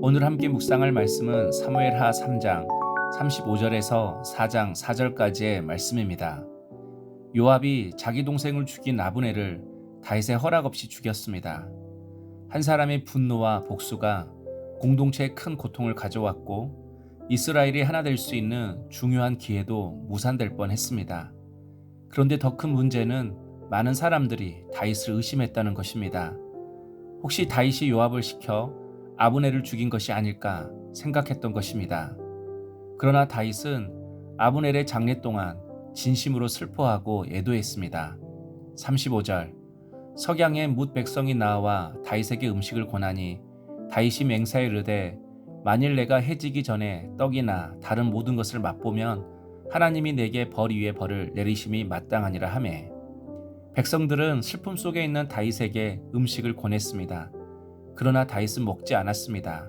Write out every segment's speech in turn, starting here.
오늘 함께 묵상할 말씀은 사무엘하 3장 35절에서 4장 4절까지의 말씀입니다. 요압이 자기 동생을 죽인 아브넬을 다윗의 허락 없이 죽였습니다. 한 사람의 분노와 복수가 공동체에 큰 고통을 가져왔고 이스라엘이 하나 될 수 있는 중요한 기회도 무산될 뻔했습니다. 그런데 더 큰 문제는 많은 사람들이 다윗을 의심했다는 것입니다. 혹시 다윗이 요압을 시켜 아브넬을 죽인 것이 아닐까 생각했던 것입니다. 그러나 다윗은 아브넬의 장례 동안 진심으로 슬퍼하고 애도했습니다. 35절 석양에 뭇 백성이 나와 다윗에게 음식을 권하니 다윗이 맹세하여 이르되 만일 내가 해지기 전에 떡이나 다른 모든 것을 맛보면 하나님이 내게 벌 위에 벌을 내리심이 마땅하니라 하매 백성들은 슬픔 속에 있는 다윗에게 음식을 권했습니다. 그러나 다윗은 먹지 않았습니다.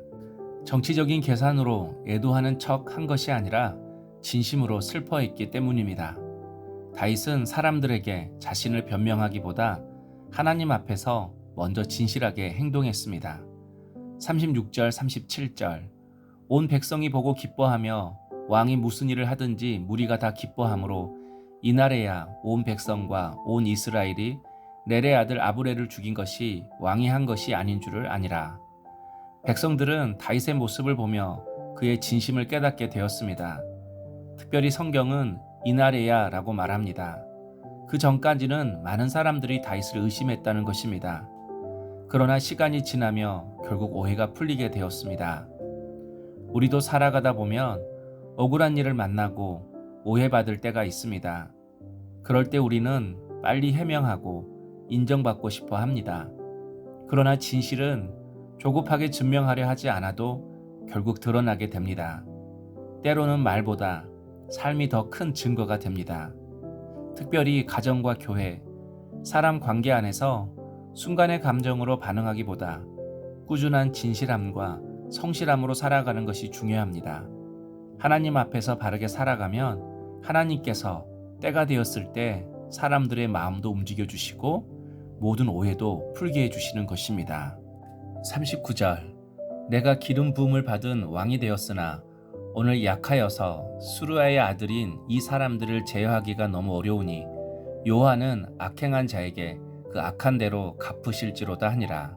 정치적인 계산으로 애도하는 척 한 것이 아니라 진심으로 슬퍼했기 때문입니다. 다윗은 사람들에게 자신을 변명하기보다 하나님 앞에서 먼저 진실하게 행동했습니다. 36절 37절 온 백성이 보고 기뻐하며 왕이 무슨 일을 하든지 무리가 다 기뻐하므로 이날에야 온 백성과 온 이스라엘이 넬의 아들 아브넬을 죽인 것이 왕이 한 것이 아닌 줄을 아니라. 백성들은 다윗의 모습을 보며 그의 진심을 깨닫게 되었습니다. 특별히 성경은 이날에야 라고 말합니다. 그 전까지는 많은 사람들이 다윗을 의심했다는 것입니다. 그러나 시간이 지나며 결국 오해가 풀리게 되었습니다. 우리도 살아가다 보면 억울한 일을 만나고 오해받을 때가 있습니다. 그럴 때 우리는 빨리 해명하고 인정받고 싶어 합니다. 그러나 진실은 조급하게 증명하려 하지 않아도 결국 드러나게 됩니다. 때로는 말보다 삶이 더 큰 증거가 됩니다. 특별히 가정과 교회, 사람 관계 안에서 순간의 감정으로 반응하기보다 꾸준한 진실함과 성실함으로 살아가는 것이 중요합니다. 하나님 앞에서 바르게 살아가면 하나님께서 때가 되었을 때 사람들의 마음도 움직여 주시고 모든 오해도 풀게 해주시는 것입니다. 39절 내가 기름 부음을 받은 왕이 되었으나 오늘 약하여서 수르야의 아들인 이 사람들을 제어하기가 너무 어려우니 여호와는 악행한 자에게 그 악한 대로 갚으실지로다 하니라.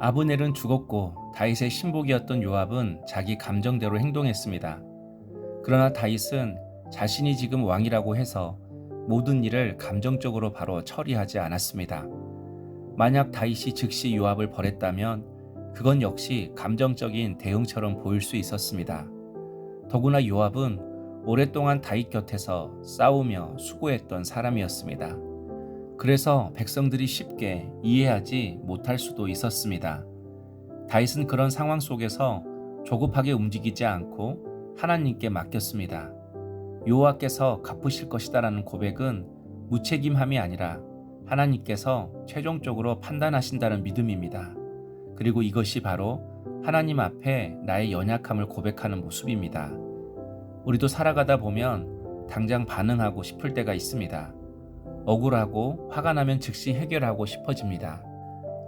아브넬은 죽었고 다윗의 신복이었던 요압은 자기 감정대로 행동했습니다. 그러나 다윗은 자신이 지금 왕이라고 해서 모든 일을 감정적으로 바로 처리하지 않았습니다. 만약 다윗이 즉시 요압을 벌했다면 그건 역시 감정적인 대응처럼 보일 수 있었습니다. 더구나 요압은 오랫동안 다윗 곁에서 싸우며 수고했던 사람이었습니다. 그래서 백성들이 쉽게 이해하지 못할 수도 있었습니다. 다윗은 그런 상황 속에서 조급하게 움직이지 않고 하나님께 맡겼습니다. 여호와께서 갚으실 것이다라는 고백은 무책임함이 아니라 하나님께서 최종적으로 판단하신다는 믿음입니다. 그리고 이것이 바로 하나님 앞에 나의 연약함을 고백하는 모습입니다. 우리도 살아가다 보면 당장 반응하고 싶을 때가 있습니다. 억울하고 화가 나면 즉시 해결하고 싶어집니다.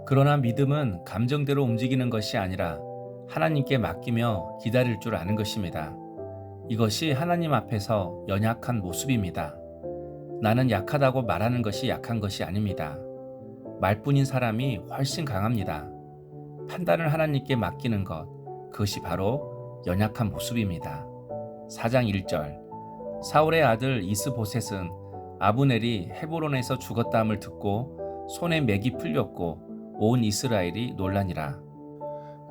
그러나 믿음은 감정대로 움직이는 것이 아니라 하나님께 맡기며 기다릴 줄 아는 것입니다. 이것이 하나님 앞에서 연약한 모습입니다. 나는 약하다고 말하는 것이 약한 것이 아닙니다. 말뿐인 사람이 훨씬 강합니다. 판단을 하나님께 맡기는 것, 그것이 바로 연약한 모습입니다. 4장 1절 사울의 아들 이스보셋은 아브넬이 헤브론에서 죽었다함을 듣고 손에 맥이 풀렸고 온 이스라엘이 놀라니라.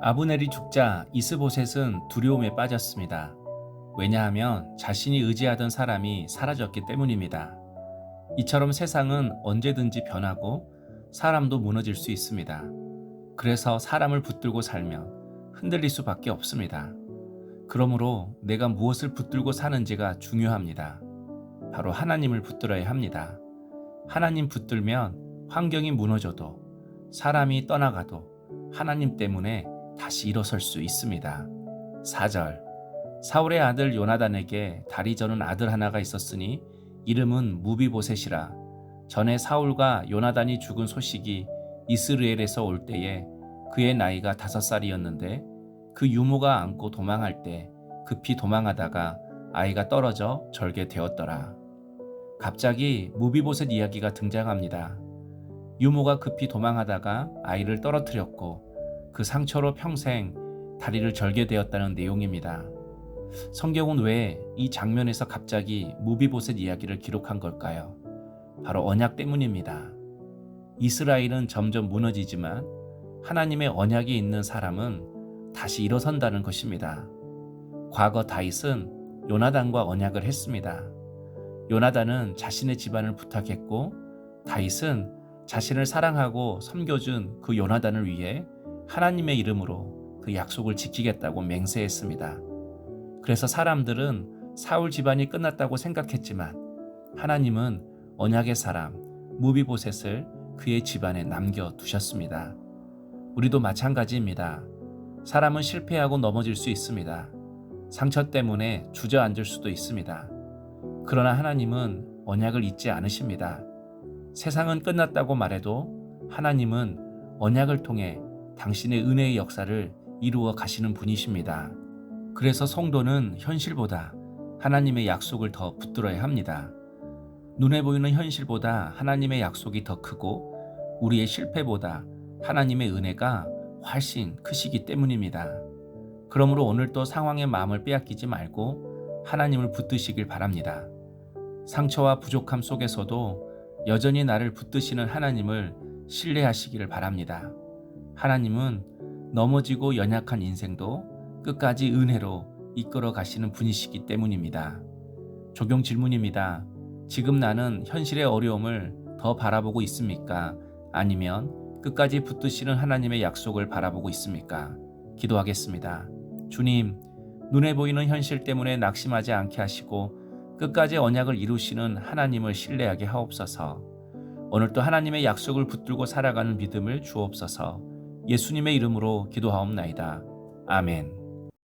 아브넬이 죽자 이스보셋은 두려움에 빠졌습니다. 왜냐하면 자신이 의지하던 사람이 사라졌기 때문입니다. 이처럼 세상은 언제든지 변하고 사람도 무너질 수 있습니다. 그래서 사람을 붙들고 살면 흔들릴 수밖에 없습니다. 그러므로 내가 무엇을 붙들고 사는지가 중요합니다. 바로 하나님을 붙들어야 합니다. 하나님 붙들면 환경이 무너져도 사람이 떠나가도 하나님 때문에 다시 일어설 수 있습니다. 4절 사울의 아들 요나단에게 다리 저는 아들 하나가 있었으니 이름은 무비보셋이라. 전에 사울과 요나단이 죽은 소식이 이스라엘에서 올 때에 그의 나이가 5살이었는데 그 유모가 안고 도망할 때 급히 도망하다가 아이가 떨어져 절개되었더라. 갑자기 무비보셋 이야기가 등장합니다. 유모가 급히 도망하다가 아이를 떨어뜨렸고 그 상처로 평생 다리를 절개되었다는 내용입니다. 성경은 왜 이 장면에서 갑자기 무비보셋 이야기를 기록한 걸까요? 바로 언약 때문입니다. 이스라엘은 점점 무너지지만 하나님의 언약이 있는 사람은 다시 일어선다는 것입니다. 과거 다윗은 요나단과 언약을 했습니다. 요나단은 자신의 집안을 부탁했고 다윗은 자신을 사랑하고 섬겨준 그 요나단을 위해 하나님의 이름으로 그 약속을 지키겠다고 맹세했습니다. 그래서 사람들은 사울 집안이 끝났다고 생각했지만 하나님은 언약의 사람 무비보셋을 그의 집안에 남겨두셨습니다. 우리도 마찬가지입니다. 사람은 실패하고 넘어질 수 있습니다. 상처 때문에 주저앉을 수도 있습니다. 그러나 하나님은 언약을 잊지 않으십니다. 세상은 끝났다고 말해도 하나님은 언약을 통해 당신의 은혜의 역사를 이루어 가시는 분이십니다. 그래서 성도는 현실보다 하나님의 약속을 더 붙들어야 합니다. 눈에 보이는 현실보다 하나님의 약속이 더 크고 우리의 실패보다 하나님의 은혜가 훨씬 크시기 때문입니다. 그러므로 오늘도 상황의 마음을 빼앗기지 말고 하나님을 붙드시길 바랍니다. 상처와 부족함 속에서도 여전히 나를 붙드시는 하나님을 신뢰하시기를 바랍니다. 하나님은 넘어지고 연약한 인생도 끝까지 은혜로 이끌어 가시는 분이시기 때문입니다. 적용 질문입니다. 지금 나는 현실의 어려움을 더 바라보고 있습니까? 아니면 끝까지 붙드시는 하나님의 약속을 바라보고 있습니까? 기도하겠습니다. 주님, 눈에 보이는 현실 때문에 낙심하지 않게 하시고 끝까지 언약을 이루시는 하나님을 신뢰하게 하옵소서. 오늘도 하나님의 약속을 붙들고 살아가는 믿음을 주옵소서. 예수님의 이름으로 기도하옵나이다. 아멘.